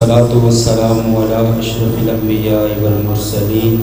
الصلاة والسلام على أشرف الأنبياء والمرسلين.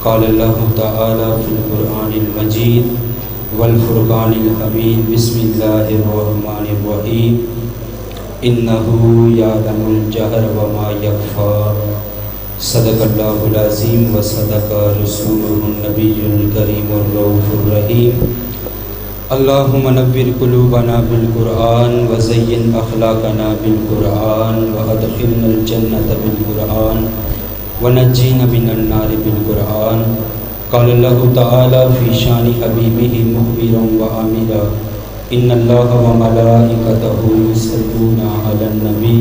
قال الله تعالى في القرآن المجيد والفرقان الحميد. بسم الله الرحمن الرحيم. إنه يعلم الجهر وما يخفى. صدق الله العظيم وصدق رسوله النبي الكريم الرؤوف الرحيم. اللهم نور قلوبنا بالقرآن وزين أخلاقنا بالقرآن وأدخلنا الجنة بالقرآن ونجينا من النار بالقرآن. قال الله تعالى في شان حبيبه مخبرا وآمرا إن الله وملائكته يصلون على النبي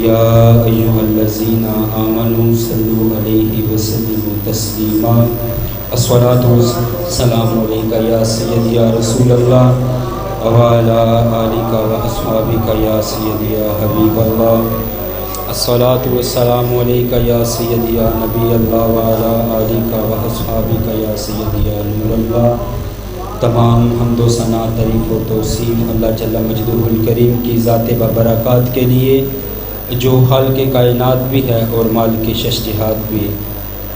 يا أيها الذين آمنوا صلوا عليه وسلموا تسليما. الصلاة والسلام عليك يا سيدي يا رسول الله وعلى آلك وأصحابك يا سيدي يا حبيب الله. الصلاة والسلام عليك يا سيدي يا نبي الله وعلى آلك وأصحابك يا سيدي يا نور الله. تمام حمد و ثنا تعریف و توصیف اللہ جل مجدہ الکریم کی ذات ببرکات کے لیے جو خالق کائنات بھی ہے اور مالک شش جہات بھی.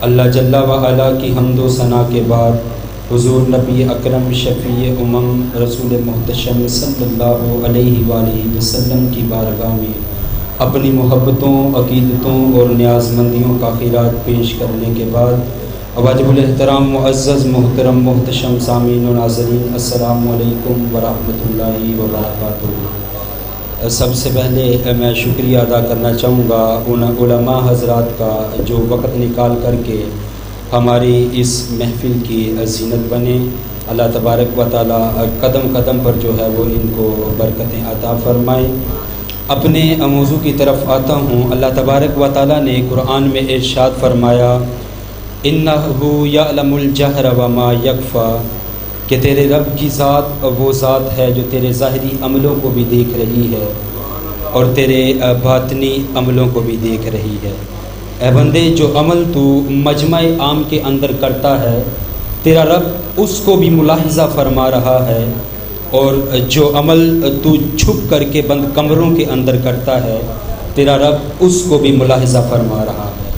اللہ جل و علا کی حمد و ثنا کے بعد حضور نبی اکرم شفیع امم رسول محتشم صلی اللہ علیہ وآلہ وسلم کی بارگاہ میں اپنی محبتوں، عقیدتوں اور نیاز مندیوں کا خیرات پیش کرنے کے بعد واجب الاحترام معزز محترم محتشم سامعین و ناظرین، السلام علیکم ورحمۃ اللہ وبرکاتہ. سب سے پہلے میں شکریہ ادا کرنا چاہوں گا ان علماء حضرات کا جو وقت نکال کر کے ہماری اس محفل کی زینت بنے. اللہ تبارک و تعالی قدم قدم پر جو ہے وہ ان کو برکتیں عطا فرمائے. اپنے موضوع کی طرف آتا ہوں. اللہ تبارک و تعالی نے قرآن میں ارشاد فرمایا اِنَّهُ يَعْلَمُ الْجَهْرَ وَمَا يَخْفَى کہ تیرے رب کی ذات وہ ذات ہے جو تیرے ظاہری عملوں کو بھی دیکھ رہی ہے اور تیرے باطنی عملوں کو بھی دیکھ رہی ہے. اے بندے، جو عمل تو مجمع عام کے اندر کرتا ہے تیرا رب اس کو بھی ملاحظہ فرما رہا ہے، اور جو عمل تو چھپ کر کے بند کمروں کے اندر کرتا ہے تیرا رب اس کو بھی ملاحظہ فرما رہا ہے.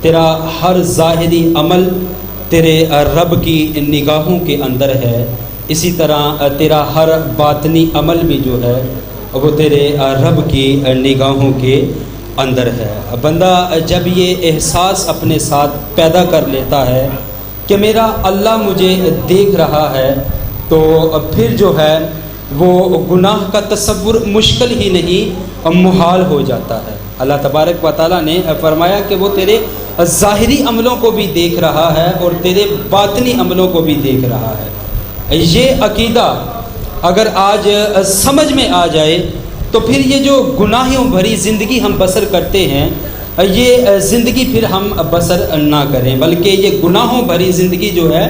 تیرا ہر ظاہری عمل تیرے رب کی نگاہوں کے اندر ہے، اسی طرح تیرا ہر باطنی عمل بھی جو ہے وہ تیرے رب کی نگاہوں کے اندر ہے. بندہ جب یہ احساس اپنے ساتھ پیدا کر لیتا ہے کہ میرا اللہ مجھے دیکھ رہا ہے تو پھر جو ہے وہ گناہ کا تصور مشکل ہی نہیں محال ہو جاتا ہے. اللہ تبارک و تعالیٰ نے فرمایا کہ وہ تیرے ظاہری عملوں کو بھی دیکھ رہا ہے اور تیرے باطنی عملوں کو بھی دیکھ رہا ہے. یہ عقیدہ اگر آج سمجھ میں آ جائے تو پھر یہ جو گناہوں بھری زندگی ہم بسر کرتے ہیں یہ زندگی پھر ہم بسر نہ کریں، بلکہ یہ گناہوں بھری زندگی جو ہے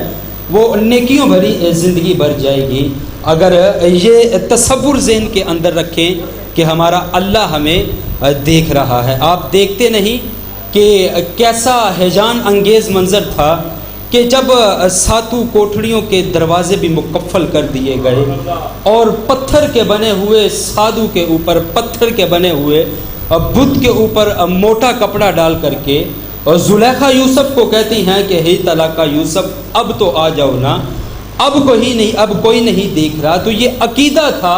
وہ نیکیوں بھری زندگی بن جائے گی اگر یہ تصور ذہن کے اندر رکھیں کہ ہمارا اللہ ہمیں دیکھ رہا ہے. آپ دیکھتے نہیں کہ کیسا ہیجان انگیز منظر تھا کہ جب ساتوں کوٹھڑیوں کے دروازے بھی مکفل کر دیے گئے اور پتھر کے بنے ہوئے سادو کے اوپر، پتھر کے بنے ہوئے بت کے اوپر موٹا کپڑا ڈال کر کے اور زلیخا یوسف کو کہتی ہیں کہ ہے طلاقہ یوسف اب تو آ جاؤ نا، اب کوئی نہیں دیکھ رہا. تو یہ عقیدہ تھا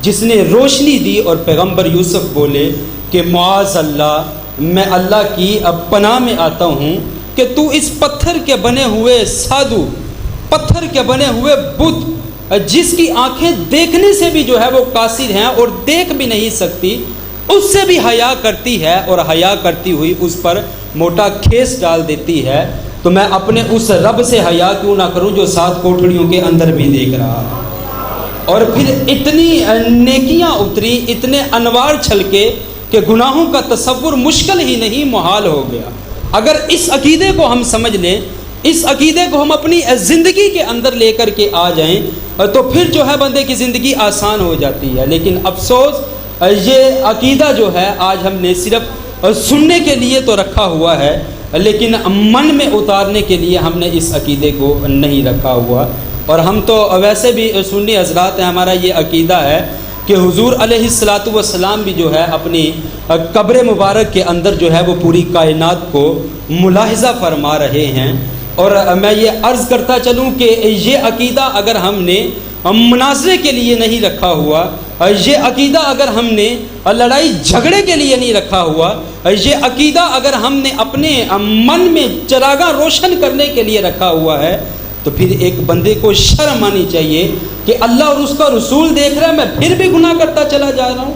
جس نے روشنی دی اور پیغمبر یوسف بولے کہ معاذ اللہ، میں اللہ کی پناہ میں آتا ہوں کہ تو اس پتھر کے بنے ہوئے سادو، پتھر کے بنے ہوئے بت جس کی آنکھیں دیکھنے سے بھی جو ہے وہ قاصر ہیں اور دیکھ بھی نہیں سکتی، اس سے بھی حیا کرتی ہے اور حیا کرتی ہوئی اس پر موٹا کھیس ڈال دیتی ہے، تو میں اپنے اس رب سے حیا کیوں نہ کروں جو 7 کوٹھڑیوں کے اندر بھی دیکھ رہا ہے. اور پھر اتنی نیکیاں اتری، اتنے انوار چھلکے کہ گناہوں کا تصور مشکل ہی نہیں محال ہو گیا. اگر اس عقیدے کو ہم سمجھ لیں، اس عقیدے کو ہم اپنی زندگی کے اندر لے کر کے آ جائیں تو پھر جو ہے بندے کی زندگی آسان ہو جاتی ہے. لیکن افسوس یہ عقیدہ جو ہے آج ہم نے صرف سننے کے لیے تو رکھا ہوا ہے لیکن من میں اتارنے کے لیے ہم نے اس عقیدے کو نہیں رکھا ہوا. اور ہم تو ویسے بھی سنی حضرات ہیں، ہمارا یہ عقیدہ ہے کہ حضور علیہ الصلاۃ والسلام بھی جو ہے اپنی قبر مبارک کے اندر جو ہے وہ پوری کائنات کو ملاحظہ فرما رہے ہیں۔ اور میں یہ عرض کرتا چلوں کہ یہ عقیدہ اگر ہم نے مناظرے کے لیے نہیں رکھا ہوا، یہ عقیدہ اگر ہم نے لڑائی جھگڑے کے لیے نہیں رکھا ہوا، یہ عقیدہ اگر ہم نے اپنے من میں چراغاں روشن کرنے کے لیے رکھا ہوا ہے، تو پھر ایک بندے کو شرم آنی چاہیے کہ اللہ اور اس کا رسول دیکھ رہا ہے، میں پھر بھی گناہ کرتا چلا جا رہا ہوں۔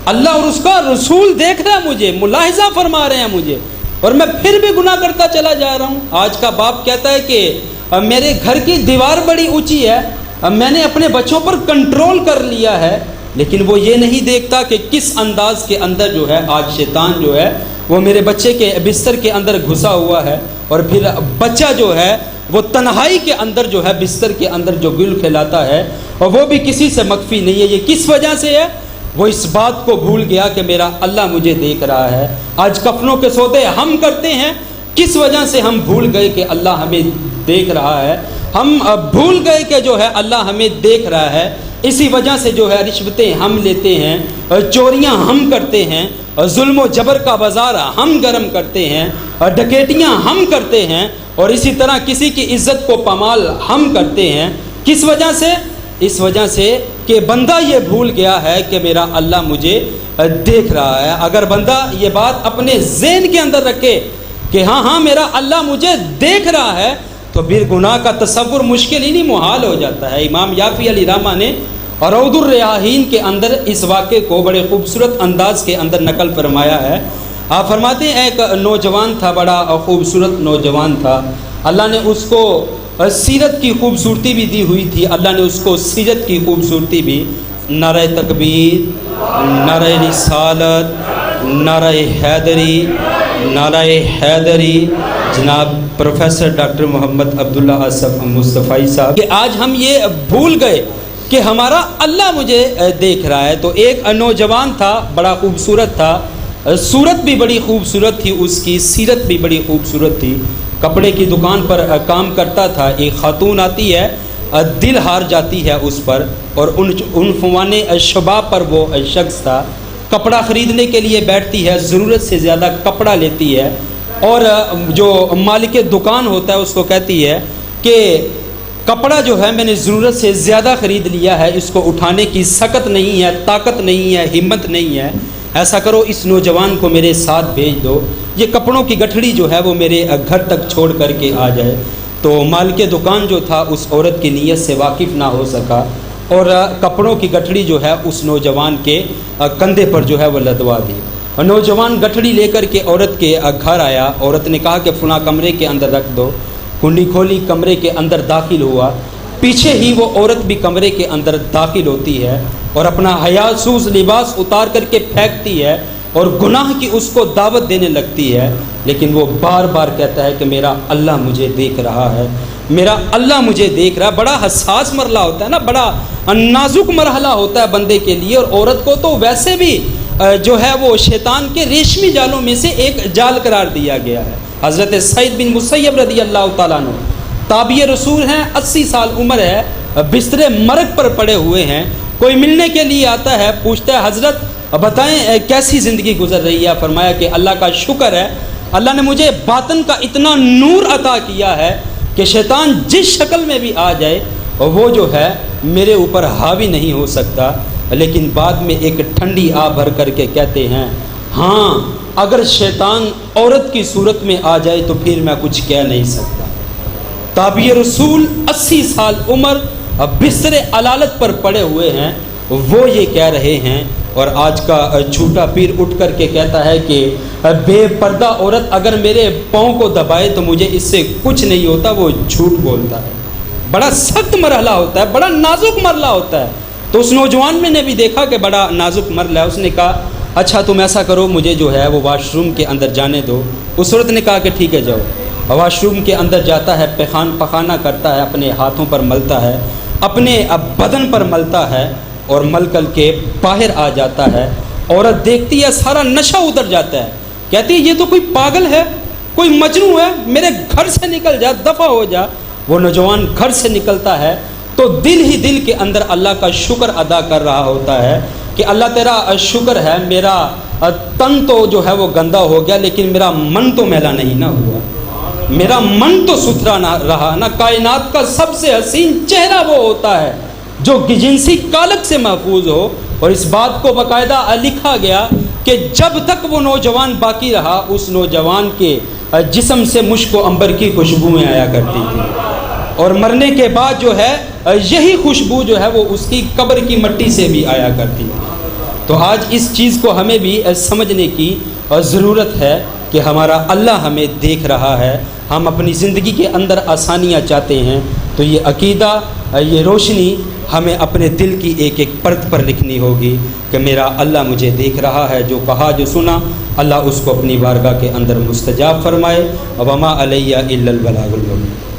اللہ اور اس کا رسول دیکھ رہا ہے مجھے، ملاحظہ فرما رہے ہیں مجھے، اور میں پھر بھی گناہ کرتا چلا جا رہا ہوں۔ آج کا باپ کہتا ہے کہ میرے گھر کی دیوار بڑی اونچی ہے، میں نے اپنے بچوں پر کنٹرول کر لیا ہے، لیکن وہ یہ نہیں دیکھتا کہ کس انداز کے اندر جو ہے آج شیطان جو ہے وہ میرے بچے کے بستر کے اندر گھسا ہوا ہے، اور پھر بچہ جو ہے وہ تنہائی کے اندر جو ہے بستر کے اندر جو گل کھلاتا ہے، اور وہ بھی کسی سے مخفی نہیں ہے۔ یہ کس وجہ سے ہے؟ وہ اس بات کو بھول گیا کہ میرا اللہ مجھے دیکھ رہا ہے۔ آج کفنوں کے سودے ہم کرتے ہیں، کس وجہ سے ہم بھول گئے کہ اللہ ہمیں دیکھ رہا ہے، ہم بھول گئے کہ جو ہے اللہ ہمیں دیکھ رہا ہے۔ اسی وجہ سے جو ہے رشوتیں ہم لیتے ہیں، چوریاں ہم کرتے ہیں، ظلم و جبر کا بازار ہم گرم کرتے ہیں، ڈکیتیاں ہم کرتے ہیں، اور اسی طرح کسی کی عزت کو پامال ہم کرتے ہیں۔ کس وجہ سے؟ اس وجہ سے کہ بندہ یہ بھول گیا ہے کہ میرا اللہ مجھے دیکھ رہا ہے۔ اگر بندہ یہ بات اپنے ذہن کے اندر رکھے کہ ہاں میرا اللہ مجھے دیکھ رہا ہے، تو پھر گناہ کا تصور مشکل ہی نہیں، محال ہو جاتا ہے۔ امام یافی علی رحمہ نے روض الریاحین کے اندر اس واقعے کو بڑے خوبصورت انداز کے اندر نقل فرمایا ہے۔ آپ فرماتے ہیں ایک نوجوان تھا، بڑا خوبصورت نوجوان تھا، اللہ نے اس کو سیرت کی خوبصورتی بھی دی ہوئی تھی، اللہ نے اس کو سیرت کی خوبصورتی بھی، نعرہ تکبیر، نعرہ رسالت، نعرہ حیدری، نعرہ حیدری، جناب پروفیسر ڈاکٹر محمد عبداللہ آصف مصطفی صاحب، کہ آج ہم یہ بھول گئے کہ ہمارا اللہ مجھے دیکھ رہا ہے۔ تو ایک نوجوان تھا، بڑا خوبصورت تھا، صورت بھی بڑی خوبصورت تھی اس کی، سیرت بھی بڑی خوبصورت تھی، کپڑے کی دکان پر کام کرتا تھا۔ ایک خاتون آتی ہے، دل ہار جاتی ہے اس پر، اور عنفوان شباب پر وہ شخص تھا، کپڑا خریدنے کے لیے بیٹھتی ہے، ضرورت سے زیادہ کپڑا لیتی ہے، اور جو مالک دکان ہوتا ہے اس کو کہتی ہے کہ کپڑا جو ہے میں نے ضرورت سے زیادہ خرید لیا ہے، اس کو اٹھانے کی سکت نہیں ہے، طاقت نہیں ہے، ہمت نہیں ہے، ایسا کرو اس نوجوان کو میرے ساتھ بھیج دو، یہ کپڑوں کی گٹھڑی جو ہے وہ میرے گھر تک چھوڑ کر کے آ جائے۔ تو مالک دکان جو تھا اس عورت کی نیت سے واقف نہ ہو سکا، اور کپڑوں کی گٹھڑی جو ہے اس نوجوان کے کندھے پر جو ہے وہ لدوا دی۔ نوجوان گٹھڑی لے کر کے عورت کے گھر آیا، عورت نے کہا کہ فلاں کمرے کے اندر رکھ دو، کنڈی کھولی، کمرے کے اندر داخل ہوا، پیچھے ہی وہ عورت بھی کمرے کے اندر داخل ہوتی ہے، اور اپنا حیاسوز لباس اتار کر کے پھینکتی ہے، اور گناہ کی اس کو دعوت دینے لگتی ہے، لیکن وہ بار بار کہتا ہے کہ میرا اللہ مجھے دیکھ رہا ہے، میرا اللہ مجھے دیکھ رہا ہے۔ بڑا حساس مرحلہ ہوتا ہے نا، بڑا نازک مرحلہ ہوتا ہے بندے کے لیے، اور عورت کو تو ویسے بھی جو ہے وہ شیطان کے ریشمی جالوں میں سے ایک جال قرار دیا گیا ہے۔ حضرت سعید بن مسیب رضی اللہ تعالیٰ عنہ تابعی رسول ہیں، 80 سال عمر ہے، بستر مرگ پر پڑے ہوئے ہیں، کوئی ملنے کے لیے آتا ہے، پوچھتا ہے حضرت بتائیں کیسی زندگی گزر رہی ہے؟ فرمایا کہ اللہ کا شکر ہے، اللہ نے مجھے باطن کا اتنا نور عطا کیا ہے کہ شیطان جس شکل میں بھی آ جائے وہ جو ہے میرے اوپر حاوی نہیں ہو سکتا۔ لیکن بعد میں ایک ٹھنڈی آہ بھر کر کے کہتے ہیں ہاں اگر شیطان عورت کی صورت میں آ جائے تو پھر میں کچھ کہہ نہیں سکتا۔ تابعی رسول 80 سال عمر بستر علالت پر پڑے ہوئے ہیں، وہ یہ کہہ رہے ہیں، اور آج کا جھوٹا پیر اٹھ کر کے کہتا ہے کہ بے پردہ عورت اگر میرے پاؤں کو دبائے تو مجھے اس سے کچھ نہیں ہوتا، وہ جھوٹ بولتا ہے۔ بڑا سخت مرحلہ ہوتا ہے، بڑا نازک مرحلہ ہوتا ہے۔ تو اس نوجوان میں نے بھی دیکھا کہ بڑا نازک مرحلہ ہے، اس نے کہا اچھا تم ایسا کرو، مجھے جو ہے وہ واش روم کے اندر جانے دو۔ اس عورت نے کہا کہ ٹھیک ہے جاؤ۔ واش روم کے اندر جاتا ہے، پخانہ کرتا ہے، اپنے ہاتھوں پر ملتا ہے، اپنے بدن پر ملتا ہے، اور مل کر کے باہر آ جاتا ہے۔ عورت دیکھتی ہے، سارا نشہ اتر جاتا ہے، کہتی ہے یہ تو کوئی پاگل ہے، کوئی مجنون ہے، میرے گھر سے نکل جا، دفع ہو جا۔ وہ نوجوان گھر سے نکلتا ہے، تو دل ہی دل کے اندر اللہ کا شکر ادا کر رہا ہوتا ہے کہ اللہ تیرا شکر ہے، میرا تن تو جو ہے وہ گندا ہو گیا لیکن میرا من تو میلا نہیں نہ ہوا، میرا من تو ستھرا نہ رہا نا۔ کائنات کا سب سے حسین چہرہ وہ ہوتا ہے جو جنسی کالک سے محفوظ ہو، اور اس بات کو باقاعدہ لکھا گیا کہ جب تک وہ نوجوان باقی رہا اس نوجوان کے جسم سے مشک و عنبر کی خوشبوئیں آیا کرتی تھی، اور مرنے کے بعد جو ہے یہی خوشبو جو ہے وہ اس کی قبر کی مٹی سے بھی آیا کرتی تھی۔ تو آج اس چیز کو ہمیں بھی سمجھنے کی ضرورت ہے کہ ہمارا اللہ ہمیں دیکھ رہا ہے، ہم اپنی زندگی کے اندر آسانیاں چاہتے ہیں تو یہ عقیدہ، یہ روشنی ہمیں اپنے دل کی ایک ایک پرت پر لکھنی ہوگی کہ میرا اللہ مجھے دیکھ رہا ہے، جو کہا جو سنا اللہ اس کو اپنی بارگاہ کے اندر مستجاب فرمائے۔ وما علیہ الا البلاغ المبین۔